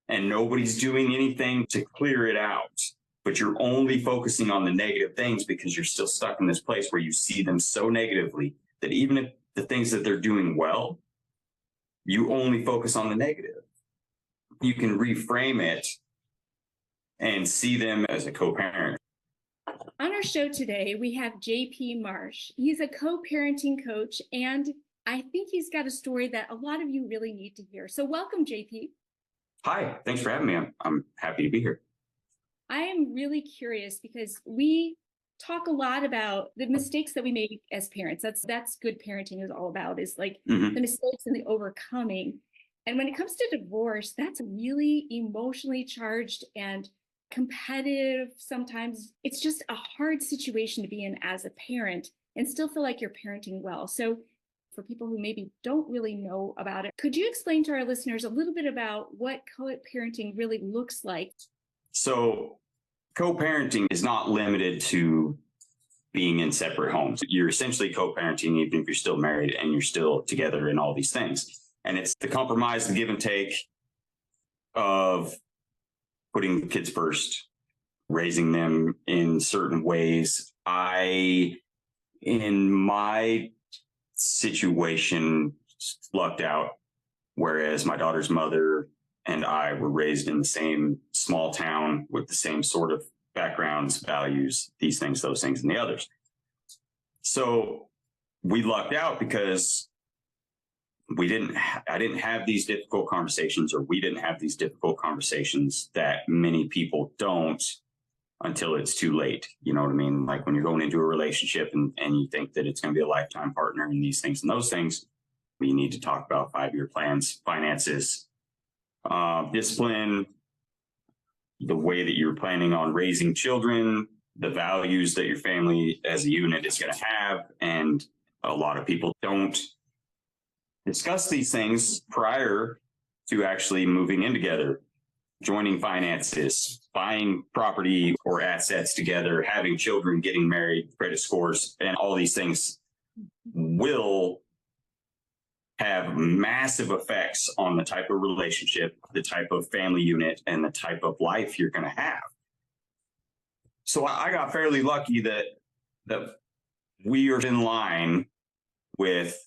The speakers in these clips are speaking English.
and nobody's doing anything to clear it out, but you're only focusing on the negative things because you're still stuck in this place where you see them so negatively that even if the things that they're doing well, you only focus on the negative. You can reframe it and see them as a co-parent. On our show today, we have JP Marsh. He's a co-parenting coach, and I think he's got a story that a lot of you really need to hear. So welcome, JP. Hi, thanks for having me. I'm happy to be here. I am really curious because we talk a lot about the mistakes that we make as parents. That's good parenting is all about, is like the mistakes and the overcoming. And when it comes to divorce, that's really emotionally charged and competitive. Sometimes it's just a hard situation to be in as a parent and still feel like you're parenting well. So for people who maybe don't really know about it, could you explain to our listeners a little bit about what co-parenting really looks like? So co-parenting is not limited to being in separate homes. You're essentially co-parenting even if you're still married and you're still together in all these things. And it's the compromise, the give and take of putting the kids first, raising them in certain ways. In my situation, lucked out, whereas my daughter's mother and I were raised in the same small town with the same sort of backgrounds, values, these things, those things, and the others. So we lucked out because I didn't have these difficult conversations, or we didn't have these difficult conversations that many people don't until it's too late. You know what I mean? Like when you're going into a relationship and you think that it's going to be a lifetime partner and these things and those things, you need to talk about 5-year plans, finances, discipline, the way that you're planning on raising children, the values that your family as a unit is going to have. And a lot of people don't discuss these things prior to actually moving in together, joining finances, buying property or assets together, having children, getting married, credit scores, and all these things will have massive effects on the type of relationship, the type of family unit, and the type of life you're going to have. So I got fairly lucky that we are in line with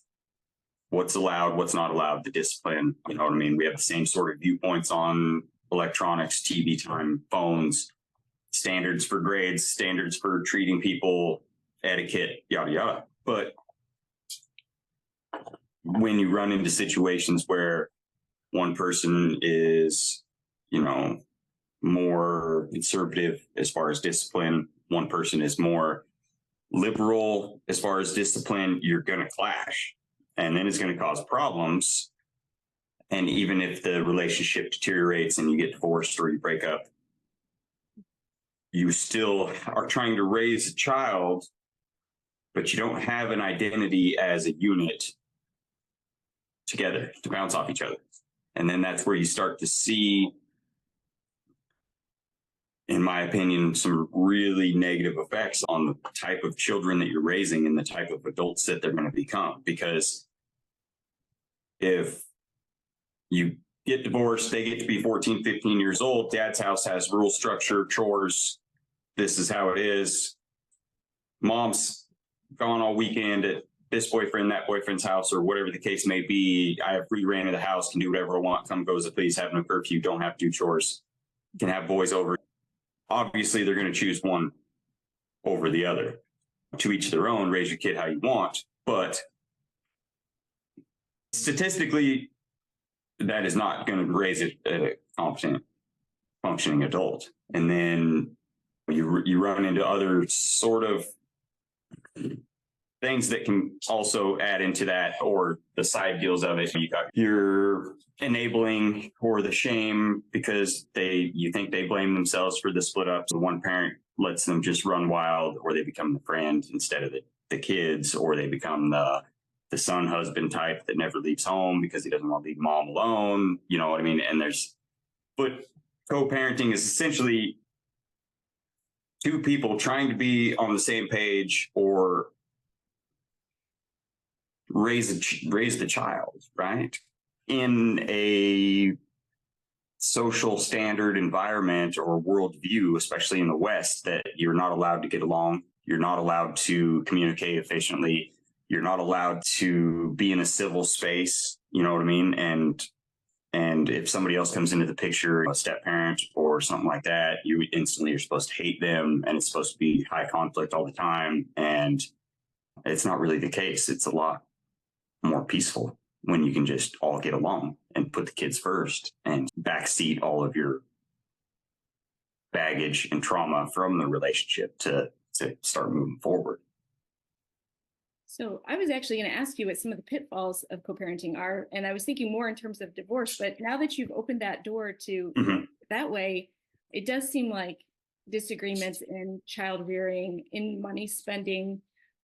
what's allowed, what's not allowed, the discipline. You know what I mean? We have the same sort of viewpoints on electronics, TV time, phones, standards for grades, standards for treating people, etiquette, yada, yada. But when you run into situations where one person is, more conservative as far as discipline, one person is more liberal as far as discipline, you're going to clash. And then it's going to cause problems. And even if the relationship deteriorates and you get divorced or you break up, you still are trying to raise a child, but you don't have an identity as a unit together to bounce off each other. And then that's where you start to see, in my opinion, some really negative effects on the type of children that you're raising and the type of adults that they're going to become. Because if you get divorced, they get to be 14, 15 years old, dad's house has rule structure, chores, this is how it is. Mom's gone all weekend at this boyfriend, that boyfriend's house, or whatever the case may be. I have free reign of the house, can do whatever I want, come goes the please, have no curfew, don't have to do chores, can have boys over. Obviously, they're going to choose one over the other. To each their own, raise your kid how you want. But statistically, that is not going to raise a competent, functioning adult. And then you run into other sort of things that can also add into that, or the side deals of it. You got your enabling or the shame because you think they blame themselves for the split up. So one parent lets them just run wild, or they become the friend instead of the kids, or they become the son husband type that never leaves home because he doesn't want to leave mom alone. You know what I mean? But co-parenting is essentially two people trying to be on the same page or raise the child, right? In a social standard environment or worldview, especially in the West, that you're not allowed to get along. You're not allowed to communicate efficiently. You're not allowed to be in a civil space. You know what I mean? And if somebody else comes into the picture, a step parent or something like that, you instantly are supposed to hate them, and it's supposed to be high conflict all the time. And it's not really the case. It's a lot more peaceful when you can just all get along and put the kids first and backseat all of your baggage and trauma from the relationship to start moving forward. So I was actually going to ask you what some of the pitfalls of co-parenting are, and I was thinking more in terms of divorce, but now that you've opened that door to that way, it does seem like disagreements in child rearing, in money spending,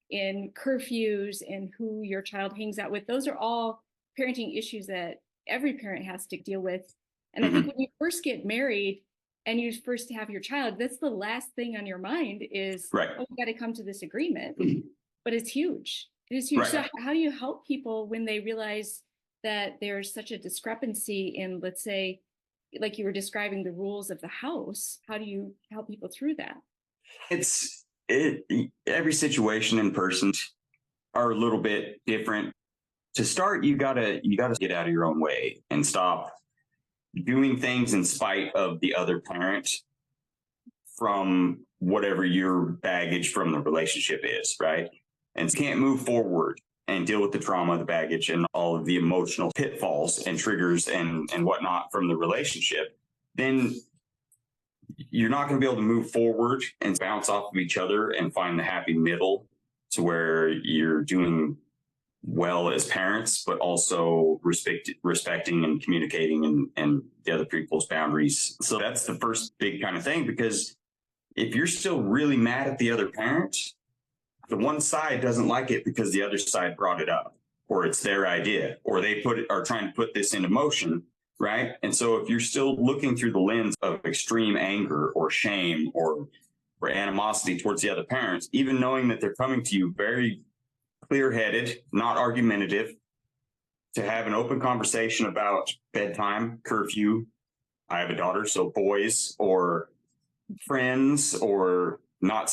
in curfews, and who your child hangs out with, those are all parenting issues that every parent has to deal with. And I think when you first get married and you first have your child, that's the last thing on your mind is, oh, we got to come to this agreement. But it's huge. It is huge. Right. So how do you help people when they realize that there's such a discrepancy in, let's say, like you were describing the rules of the house? How do you help people through that? Every situation and person are a little bit different. To start, you gotta get out of your own way and stop doing things in spite of the other parent from whatever your baggage from the relationship is, right? And can't move forward and deal with the trauma, the baggage, and all of the emotional pitfalls and triggers and whatnot from the relationship, then you're not going to be able to move forward and bounce off of each other and find the happy middle to where you're doing well as parents, but also respecting and communicating and the other people's boundaries. So that's the first big kind of thing, because if you're still really mad at the other parent, the one side doesn't like it because the other side brought it up, or it's their idea, or they are trying to put this into motion, right? And so if you're still looking through the lens of extreme anger or shame or animosity towards the other parents, even knowing that they're coming to you very clear-headed, not argumentative, to have an open conversation about bedtime, curfew, I have a daughter, so boys, or friends, or not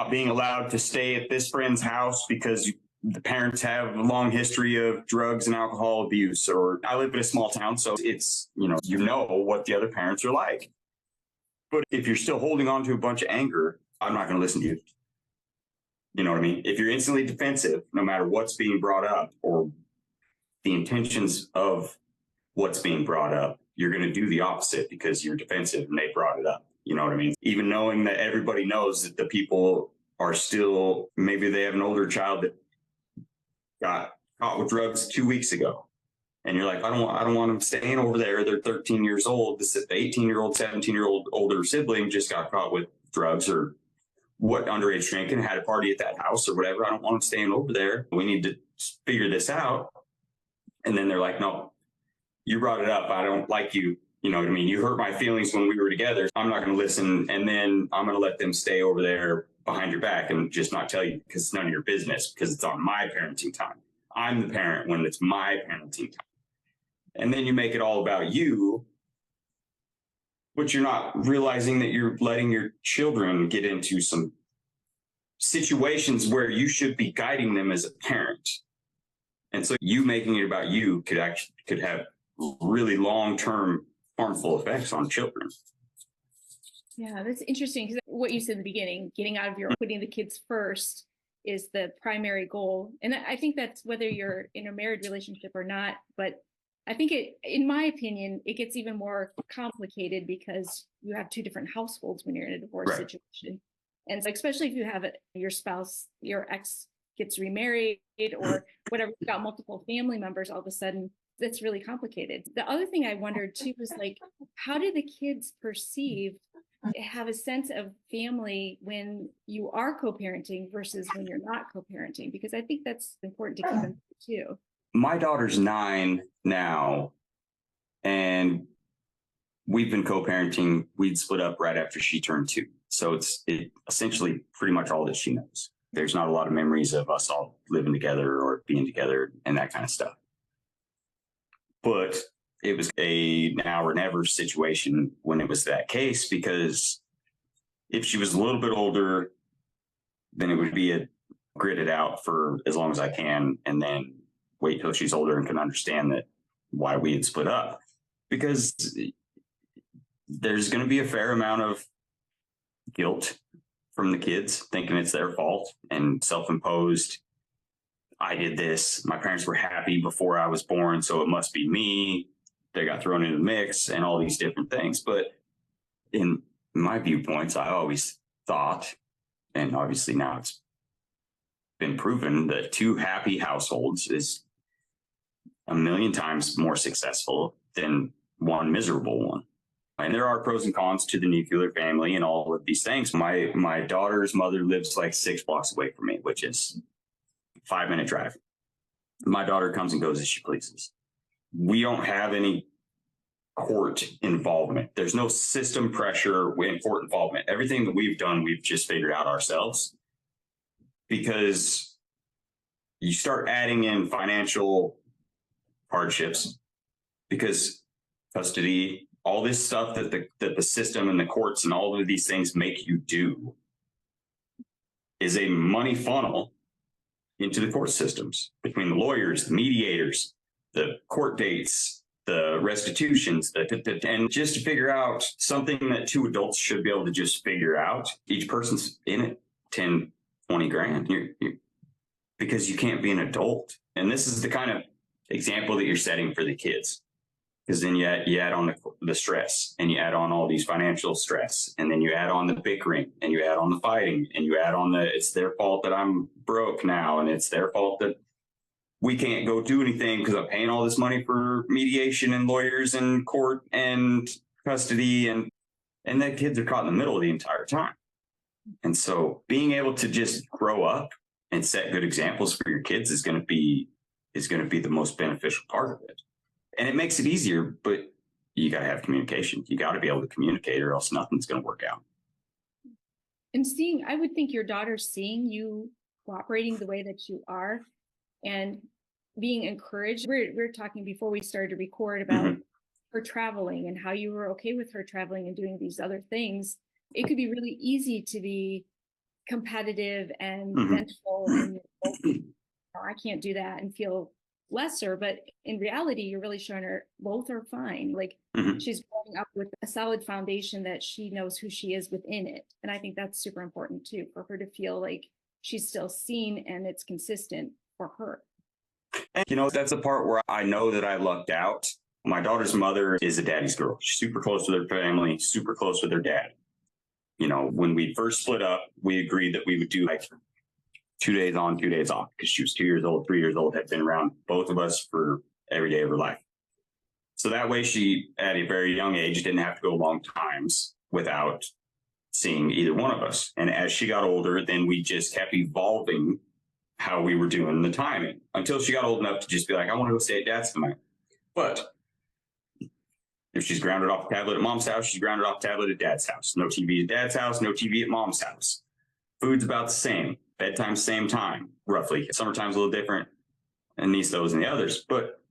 being allowed to stay at this friend's house because the parents have a long history of drugs and alcohol abuse, or I live in a small town, so it's, you know what the other parents are like. But if you're still holding on to a bunch of anger, I'm not going to listen to you. You know what I mean? If you're instantly defensive, no matter what's being brought up or the intentions of what's being brought up, you're going to do the opposite because you're defensive and they brought it up. You know what I mean? Even knowing that everybody knows that the people are still, maybe they have an older child that got caught with drugs 2 weeks ago. And you're like, I don't want them staying over there. They're 13 years old. The 18-year-old, 17-year-old older sibling just got caught with drugs or underage drinking, had a party at that house or whatever. I don't want them staying over there. We need to figure this out. And then they're like, no, you brought it up. I don't like you. You know what I mean? You hurt my feelings when we were together. I'm not going to listen. And then I'm going to let them stay over there behind your back and just not tell you because it's none of your business, because it's on my parenting time. I'm the parent when it's my parenting time. And then you make it all about you, but you're not realizing that you're letting your children get into some situations where you should be guiding them as a parent. And so you making it about you could have really long-term harmful effects on children. Yeah, that's interesting, because what you said in the beginning, getting out of your, putting the kids first is the primary goal. And I think that's whether you're in a married relationship or not, but I think in my opinion, it gets even more complicated because you have two different households when you're in a divorce situation. And so especially if you have your spouse, your ex gets remarried or whatever, you've got multiple family members, all of a sudden, that's really complicated. The other thing I wondered too was like, how do the kids have a sense of family when you are co-parenting versus when you're not co-parenting? Because I think that's important to keep in mind too. My daughter's 9 now, and we've been co-parenting. We'd split up right after she turned 2. So it's essentially pretty much all that she knows. There's not a lot of memories of us all living together or being together and that kind of stuff. But it was a now or never situation when it was that case, because if she was a little bit older, then it would be a grit it out for as long as I can, and then wait till she's older and can understand that why we had split up. Because there's going to be a fair amount of guilt from the kids thinking it's their fault and self-imposed. I did this. My parents were happy before I was born, so it must be me. They got thrown into the mix and all these different things. But in my viewpoints, I always thought, and obviously now it's been proven, that 2 happy households is a million times more successful than 1 miserable one. And there are pros and cons to the nuclear family and all of these things. My daughter's mother lives like 6 blocks away from me, which is a 5-minute drive. My daughter comes and goes as she pleases. We don't have any court involvement. There's no system pressure in court involvement. Everything that we've done, we've just figured out ourselves, because you start adding in financial hardships, because custody, all this stuff that the system and the courts and all of these things make you do, is a money funnel into the court systems between the lawyers, the mediators, the court dates, the restitutions, and just to figure out something that 2 adults should be able to just figure out. Each person's in it 10, 20 grand, because you can't be an adult. And this is the kind of example that you're setting for the kids, because then you add on the stress, and you add on all these financial stress, and then you add on the bickering, and you add on the fighting, and you add on it's their fault that I'm broke now, and it's their fault that we can't go do anything because I'm paying all this money for mediation and lawyers and court and custody, and the kids are caught in the middle the entire time. And so being able to just grow up and set good examples for your kids is going to be the most beneficial part of it. And it makes it easier, but you got to have communication. You got to be able to communicate, or else nothing's going to work out. And I would think your daughter's seeing you cooperating the way that you are and being encouraged. We're talking before we started to record about her traveling and how you were okay with her traveling and doing these other things. It could be really easy to be competitive and vengeful and I can't do that, and feel lesser. But in reality, you're really showing her both are fine. Like she's growing up with a solid foundation that she knows who she is within it. And I think that's super important too, for her to feel like she's still seen and it's consistent for her. And that's the part where I know that I lucked out. My daughter's mother is a daddy's girl. She's super close to their family, super close with their dad. When we first split up, we agreed that we would do like 2 days on, 2 days off, because she was 2 years old, 3 years old, had been around both of us for every day of her life. So that way she, at a very young age, didn't have to go long times without seeing either one of us. And as she got older, then we just kept evolving how we were doing the timing until she got old enough to just be like, I want to go stay at dad's tonight. But if she's grounded off the tablet at mom's house, she's grounded off the tablet at dad's house. No TV at dad's house, no TV at mom's house. Food's about the same. Bedtime, same time, roughly. Summertime's a little different, and those, and the others. But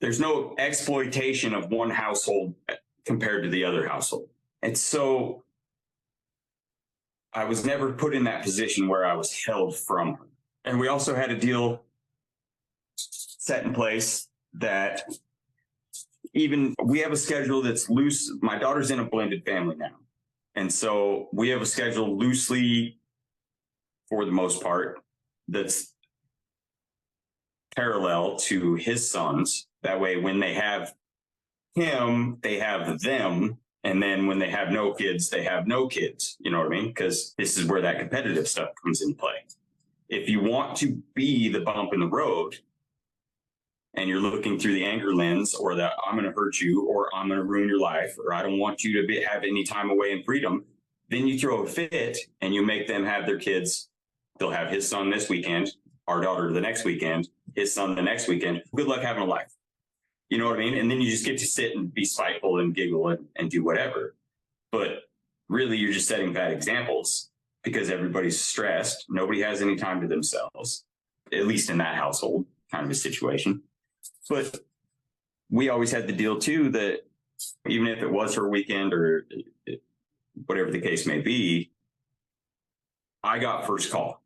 there's no exploitation of one household compared to the other household. And so I was never put in that position where I was held from her. And we also had a deal set in place that we have a schedule that's loose. My daughter's in a blended family now. And so we have a schedule loosely, for the most part, that's parallel to his sons. That way, when they have him, they have them. And then when they have no kids, they have no kids. You know what I mean? Because this is where that competitive stuff comes into play. If you want to be the bump in the road, and you're looking through the anger lens, or that I'm going to hurt you, or I'm going to ruin your life, or I don't want you to have any time away in freedom, then you throw a fit and you make them have their kids. They'll have his son this weekend, our daughter the next weekend, his son the next weekend. Good luck having a life. You know what I mean? And then you just get to sit and be spiteful and giggle and do whatever. But really, you're just setting bad examples, because everybody's stressed. Nobody has any time to themselves, at least in that household kind of a situation. But we always had the deal too that even if it was her weekend or whatever the case may be, I got first call.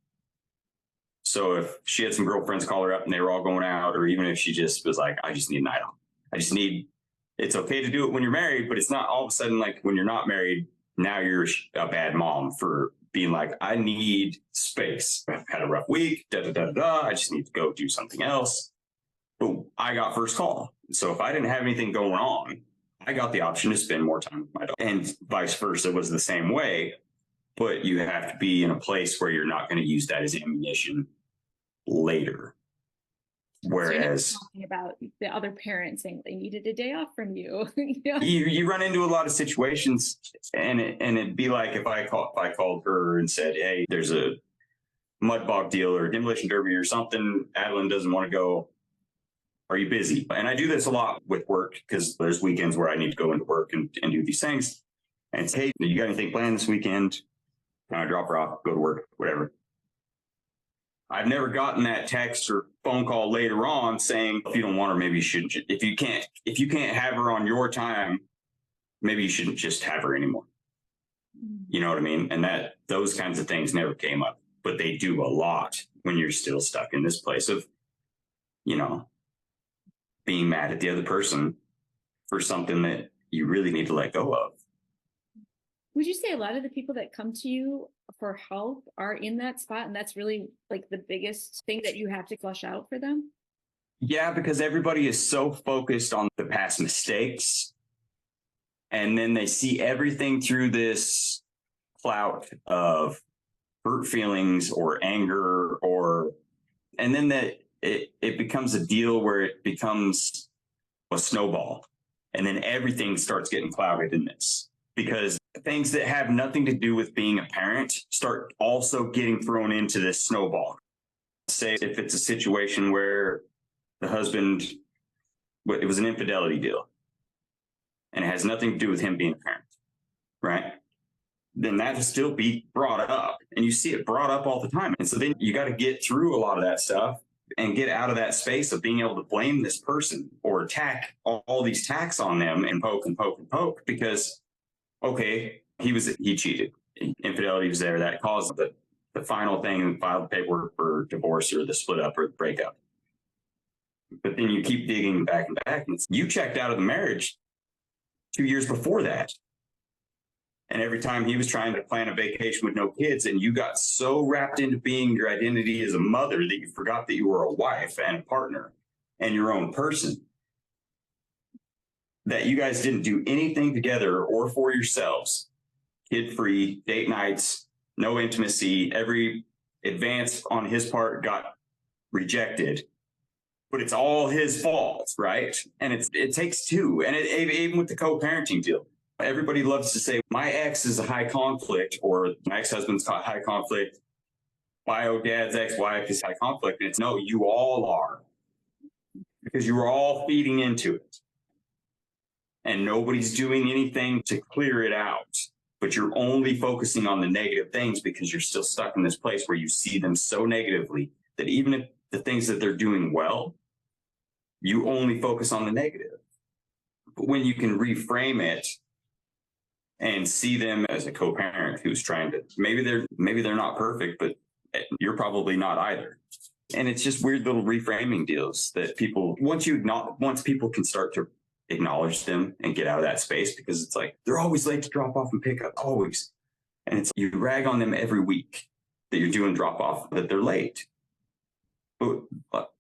So if she had some girlfriends call her up and they were all going out, or even if she just was like, I just need a night off. It's okay to do it when you're married, but it's not all of a sudden like when you're not married, now you're a bad mom for being like, I need space. I've had a rough week, I just need to go do something else. But I got first call. So if I didn't have anything going on, I got the option to spend more time with my daughter. And vice versa was the same way. But you have to be in a place where you're not going to use that as ammunition later. Whereas so talking about the other parents saying they needed a day off from you. You run into a lot of situations, and it'd be like if I called her and said, hey, there's a mud bog deal or a demolition derby or something, Adeline doesn't want to go. Are you busy? And I do this a lot with work because there's weekends where I need to go into work and do these things. And say, hey, you got anything planned this weekend? Can I drop her off, go to work, whatever. I've never gotten that text or phone call later on saying, if you don't want her, maybe you shouldn't. If you can't have her on your time, maybe you shouldn't just have her anymore. You know what I mean? And those kinds of things never came up, but they do a lot when you're still stuck in this place of, being mad at the other person for something that you really need to let go of. Would you say a lot of the people that come to you for help are in that spot, and that's really like the biggest thing that you have to flush out for them? Yeah, because everybody is so focused on the past mistakes, and then they see everything through this clout of hurt feelings or anger, and then it becomes a deal where it becomes a snowball, and then everything starts getting clouded in this because things that have nothing to do with being a parent start also getting thrown into this snowball. Say if it's a situation where the husband, it was an infidelity deal and it has nothing to do with him being a parent, right? Then that will still be brought up, and you see it brought up all the time. And so then you got to get through a lot of that stuff and get out of that space of being able to blame this person or attack all these attacks on them and poke and poke and poke because, okay, he cheated. Infidelity was there. That caused the final thing and filed the paperwork for divorce or the split up or the breakup. But then you keep digging back and back. And you checked out of the marriage 2 years before that. And every time he was trying to plan a vacation with no kids, and you got so wrapped into being your identity as a mother that you forgot that you were a wife and a partner and your own person, that you guys didn't do anything together or for yourselves. Kid-free, date nights, no intimacy. Every advance on his part got rejected. But it's all his fault, right? And it takes two. And even with the co-parenting deal, everybody loves to say, my ex is a high conflict, or my ex-husband's high conflict. Bio dad's ex-wife is high conflict. And it's no, you all are. Because you were all feeding into it. And nobody's doing anything to clear it out. But you're only focusing on the negative things because you're still stuck in this place where you see them so negatively that even if the things that they're doing well, you only focus on the negative. But when you can reframe it and see them as a co-parent who's trying to, maybe they're not perfect, but you're probably not either. And it's just weird little reframing deals that people, once people can start to acknowledge them and get out of that space, because it's like, they're always late to drop off and pick up, always. And it's, you rag on them every week that you're doing drop off, that they're late. But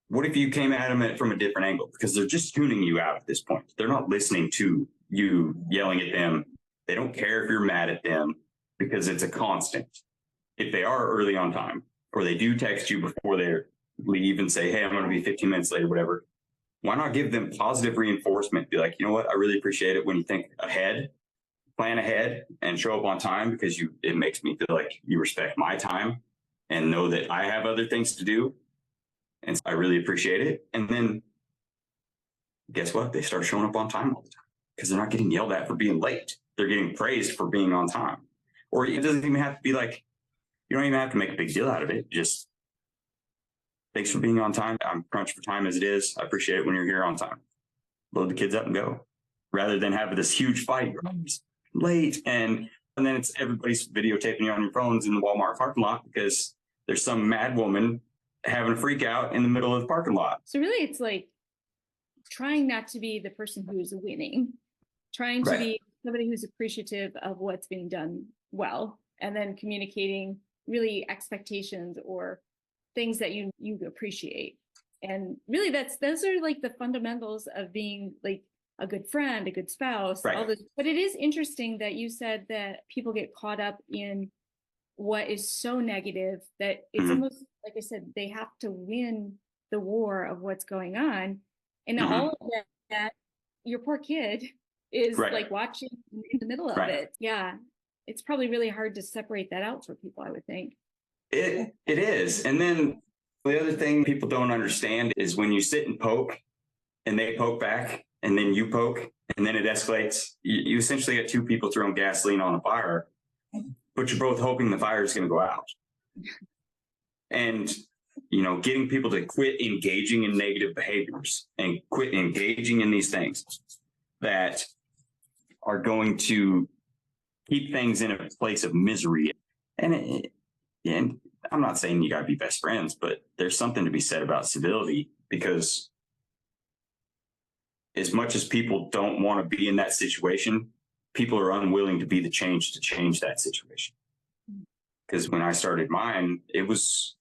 what if you came at them from a different angle? Because they're just tuning you out at this point. They're not listening to you yelling at them. They don't care if you're mad at them because it's a constant. If they are early on time, or they do text you before they leave and say, hey, I'm going to be 15 minutes late or whatever, why not give them positive reinforcement? Be like, you know what? I really appreciate it when you think ahead, plan ahead, and show up on time, because it makes me feel like you respect my time and know that I have other things to do. And I really appreciate it. And then guess what? They start showing up on time all the time because they're not getting yelled at for being late. They're getting praised for being on time. Or it doesn't even have to be like, you don't even have to make a big deal out of it. Just, thanks for being on time. I'm crunched for time as it is. I appreciate it when you're here on time. load the kids up and go, rather than have this huge fight. You're always late. And then it's everybody's videotaping you on your phones in the Walmart parking lot because there's some mad woman having a freak out in the middle of the parking lot. So really, it's like trying not to be the person who's winning, trying to be somebody who's appreciative of what's being done well, and then communicating really expectations or things that you appreciate. And really those are like the fundamentals of being like a good friend, a good spouse, all this. But it is interesting that you said that people get caught up in what is so negative that it's almost, like I said, they have to win the war of what's going on. And all of that, your poor kid is like watching in the middle of it. Yeah. It's probably really hard to separate that out for people, I would think. It is. And then the other thing people don't understand is when you sit and poke and they poke back and then you poke and then it escalates, you essentially get two people throwing gasoline on a fire, but you're both hoping the fire is going to go out. And, getting people to quit engaging in negative behaviors and quit engaging in these things that are going to keep things in a place of misery. And I'm not saying you got to be best friends, but there's something to be said about civility, because as much as people don't want to be in that situation, people are unwilling to be the change to change that situation. Because when I started mine, it was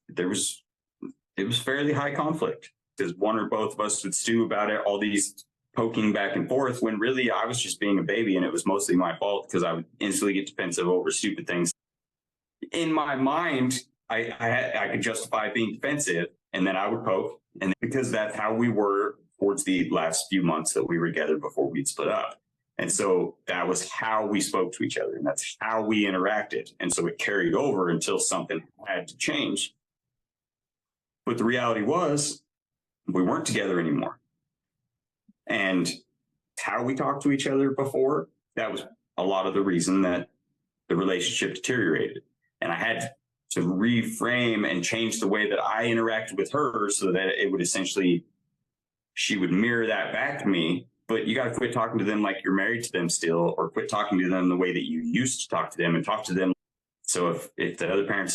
fairly high conflict, because one or both of us would stew about it, all these poking back and forth, when really I was just being a baby and it was mostly my fault because I would instantly get defensive over stupid things. In my mind, I could justify being defensive, and then I would poke, and because that's how we were towards the last few months that we were together before we'd split up. And so that was how we spoke to each other, and that's how we interacted. And so it carried over until something had to change. But the reality was we weren't together anymore. And how we talked to each other before, that was a lot of the reason that the relationship deteriorated. And I had to reframe and change the way that I interacted with her so that it would essentially, she would mirror that back to me. But you got to quit talking to them like you're married to them still, or quit talking to them the way that you used to talk to them, and talk to them. So if the other parent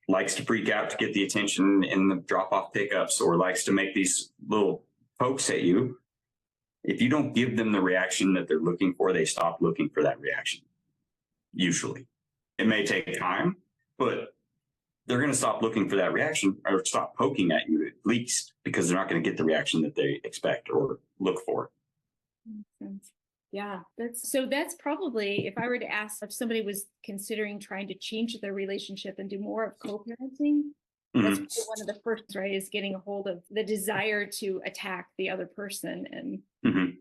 likes to freak out to get the attention in the drop-off pickups, or likes to make these little pokes at you, if you don't give them the reaction that they're looking for, they stop looking for that reaction. Usually. It may take time, but they're going to stop looking for that reaction, or stop poking at you at least, because they're not going to get the reaction that they expect or look for. Makes sense. Yeah, that's probably, if I were to ask if somebody was considering trying to change their relationship and do more of co-parenting, that's one of the first, right, is getting a hold of the desire to attack the other person. And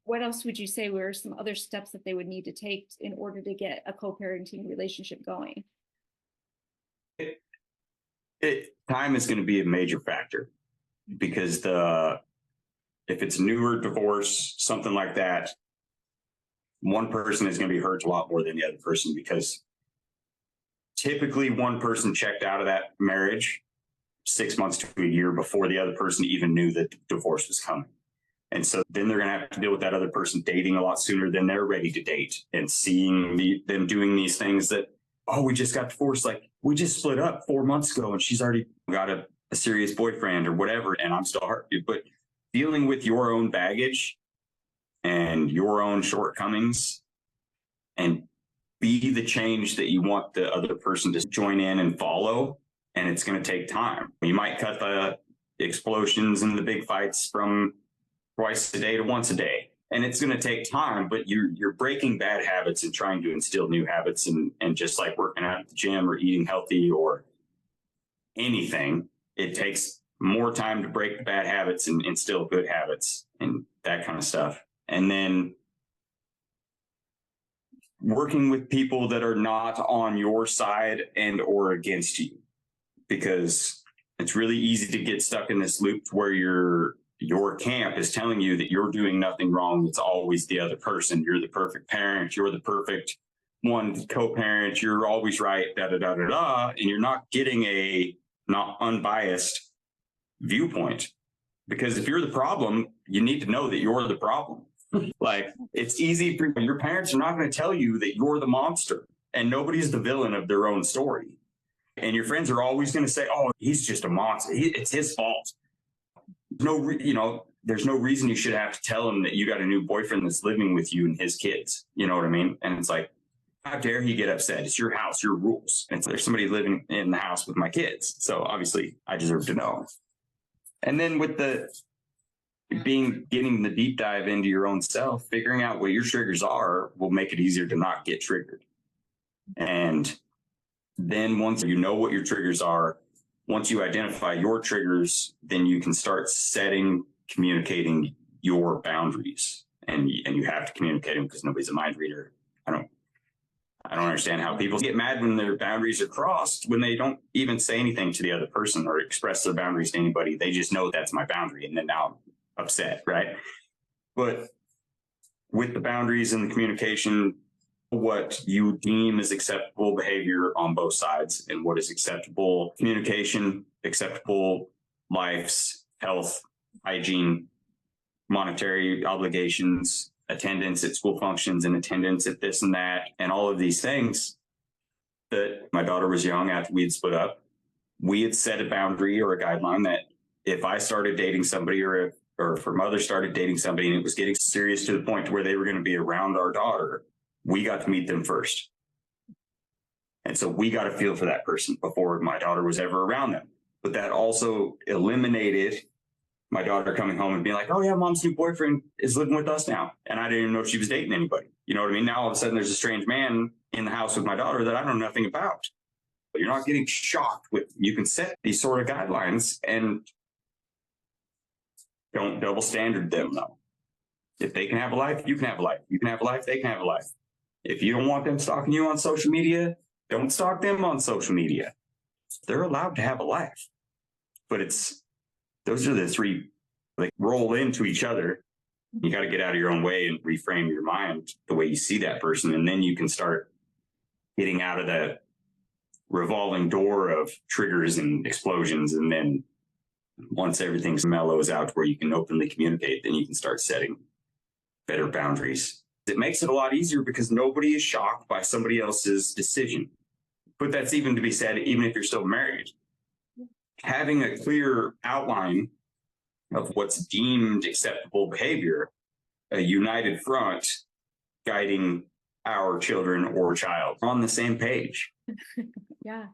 what else would you say were some other steps that they would need to take in order to get a co-parenting relationship going? Time is going to be a major factor, because if it's newer divorce, something like that, one person is going to be hurt a lot more than the other person, because typically one person checked out of that marriage 6 months to a year before the other person even knew that divorce was coming. And so then they're going to have to deal with that other person dating a lot sooner than they're ready to date, and seeing them doing these things that, oh, we just got divorced. Like, we just split up 4 months ago and she's already got a serious boyfriend or whatever, and I'm still hurt. But dealing with your own baggage and your own shortcomings, and be the change that you want the other person to join in and follow. And it's going to take time. You might cut the explosions and the big fights from twice a day to once a day. And it's going to take time, but you're breaking bad habits and trying to instill new habits. And just like working out at the gym or eating healthy or anything, it takes more time to break the bad habits and instill good habits and that kind of stuff. And then working with people that are not on your side and or against you, because it's really easy to get stuck in this loop where your camp is telling you that you're doing nothing wrong. It's always the other person. You're the perfect parent. You're the perfect one to co-parent. You're always right, and you're not getting a not unbiased viewpoint, Because if you're the problem, you need to know that you're the problem. Like, it's easy for your parents are not going to tell you that you're the monster, and nobody's the villain of their own story. And your friends are always going to say, oh, he's just a monster. It's his fault. There's no reason you should have to tell him that you got a new boyfriend that's living with you and his kids. You know what I mean? And it's like, how dare he get upset? It's your house, your rules. And so there's somebody living in the house with my kids. So obviously I deserve to know. And then with getting the deep dive into your own self, figuring out what your triggers are will make it easier to not get triggered. And then once you know what your triggers are, once you identify your triggers, then you can start communicating your boundaries. And you have to communicate them because nobody's a mind reader. I don't understand how people get mad when their boundaries are crossed, when they don't even say anything to the other person or express their boundaries to anybody. They just know that's my boundary. And then now I'm upset, right? But with the boundaries and the communication, what you deem as acceptable behavior on both sides and what is acceptable communication, acceptable lives, health, hygiene, monetary obligations, attendance at school functions and attendance at this and that, and all of these things. That my daughter was young after we had split up. We had set a boundary or a guideline that if I started dating somebody or if her mother started dating somebody and it was getting serious to the point where they were going to be around our daughter, we got to meet them first. And so we got to feel for that person before my daughter was ever around them. But that also eliminated my daughter coming home and being like, oh yeah, mom's new boyfriend is living with us now. And I didn't even know if she was dating anybody. You know what I mean? Now all of a sudden there's a strange man in the house with my daughter that I know nothing about. But you're not getting shocked you can set these sort of guidelines and don't double standard them though. If they can have a life, you can have a life. You can have a life, they can have a life. If you don't want them stalking you on social media, don't stalk them on social media. They're allowed to have a life. But those are the three, like, roll into each other. You got to get out of your own way and reframe your mind the way you see that person. And then you can start getting out of that revolving door of triggers and explosions. And then once everything's mellows out to where you can openly communicate, then you can start setting better boundaries. It makes it a lot easier because nobody is shocked by somebody else's decision. But that's even to be said, even if you're still married. Having a clear outline of what's deemed acceptable behavior, a united front guiding our children or child on the same page. Yeah.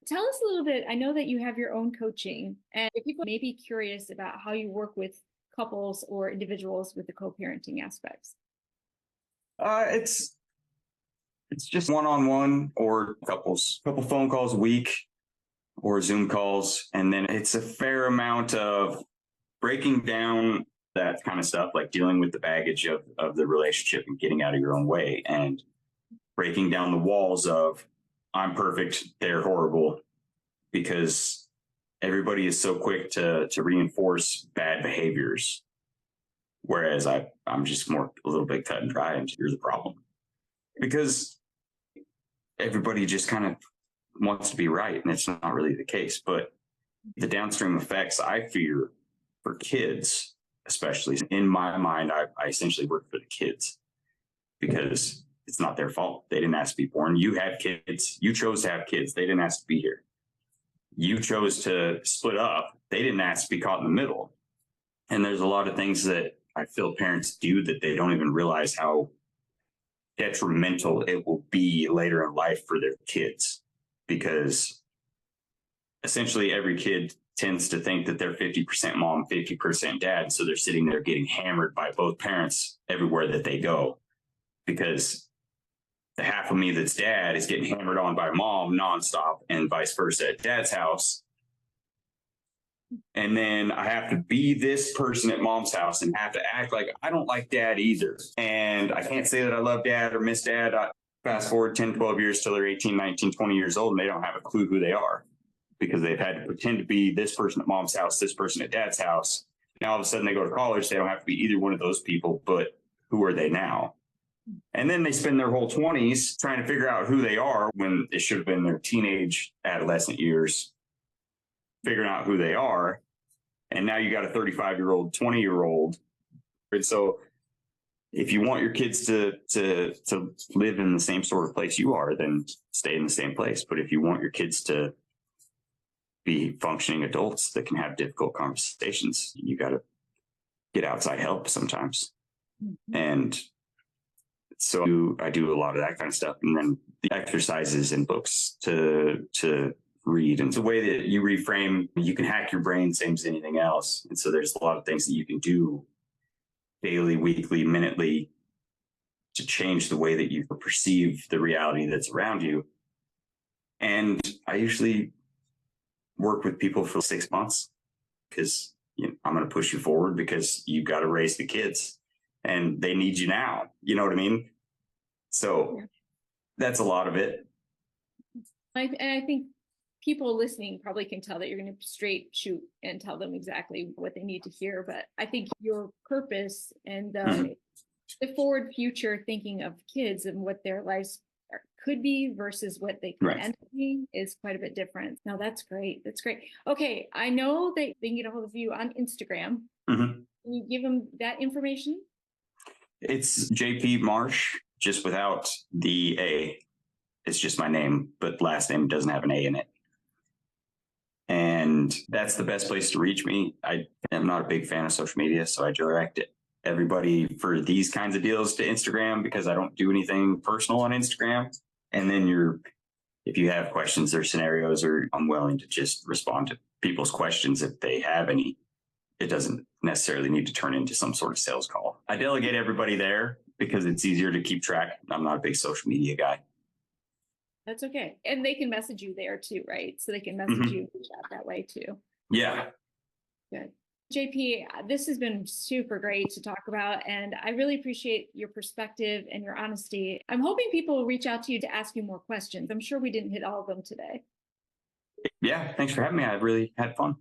Tell us a little bit. I know that you have your own coaching, and if people may be curious about how you work with couples or individuals with the co-parenting aspects. It's just one-on-one or couple phone calls a week or Zoom calls. And then it's a fair amount of breaking down that kind of stuff, like dealing with the baggage of the relationship and getting out of your own way and breaking down the walls of I'm perfect, they're horrible, because everybody is so quick to reinforce bad behaviors. Whereas I'm just a little bit cut and dry and you're the problem. Because everybody just kind of wants to be right, and it's not really the case. But the downstream effects I fear for kids, especially in my mind, I essentially work for the kids because it's not their fault. They didn't ask to be born. You had kids. You chose to have kids. They didn't ask to be here. You chose to split up. They didn't ask to be caught in the middle. And there's a lot of things that I feel parents do that they don't even realize how detrimental it will be later in life for their kids, because essentially every kid tends to think that they're 50% mom, 50% dad. So they're sitting there getting hammered by both parents everywhere that they go, because the half of me that's dad is getting hammered on by mom nonstop and vice versa at dad's house. And then I have to be this person at mom's house and have to act like I don't like dad either. And I can't say that I love dad or miss dad. Fast forward 10, 12 years till they're 18, 19, 20 years old, and they don't have a clue who they are because they've had to pretend to be this person at mom's house, this person at dad's house. Now all of a sudden they go to college. They don't have to be either one of those people, but who are they now? And then they spend their whole 20s trying to figure out who they are when it should have been their teenage, adolescent years, figuring out who they are. And now you got a 35-year-old, 20-year-old. And so if you want your kids to live in the same sort of place you are, then stay in the same place. But if you want your kids to be functioning adults that can have difficult conversations, you got to get outside help sometimes. Mm-hmm. And so I do a lot of that kind of stuff. And then the exercises and books to read. And the way that you reframe, you can hack your brain, same as anything else. And so there's a lot of things that you can do daily, weekly, minutely to change the way that you perceive the reality that's around you. And I usually work with people for 6 months because I'm going to push you forward because you got to raise the kids and they need you now. You know what I mean? So that's a lot of it. And I think people listening probably can tell that you're going to straight shoot and tell them exactly what they need to hear. But I think your purpose and the forward future thinking of kids and what their lives could be versus what they can end up being is quite a bit different. Now, that's great. That's great. Okay. I know that they can get a hold of you on Instagram. Mm-hmm. Can you give them that information? It's JP Marsh, just without the A. It's just my name, but last name doesn't have an A in it. And that's the best place to reach me. I am not a big fan of social media, so I direct everybody for these kinds of deals to Instagram because I don't do anything personal on Instagram. And then if you have questions or scenarios, or I'm willing to just respond to people's questions if they have any. It doesn't necessarily need to turn into some sort of sales call. I delegate everybody there because it's easier to keep track. I'm not a big social media guy. That's okay. And they can message you there too, right? So they can message you chat that way too. Yeah. Good. JP, this has been super great to talk about, and I really appreciate your perspective and your honesty. I'm hoping people will reach out to you to ask you more questions. I'm sure we didn't hit all of them today. Yeah, thanks for having me. I really had fun.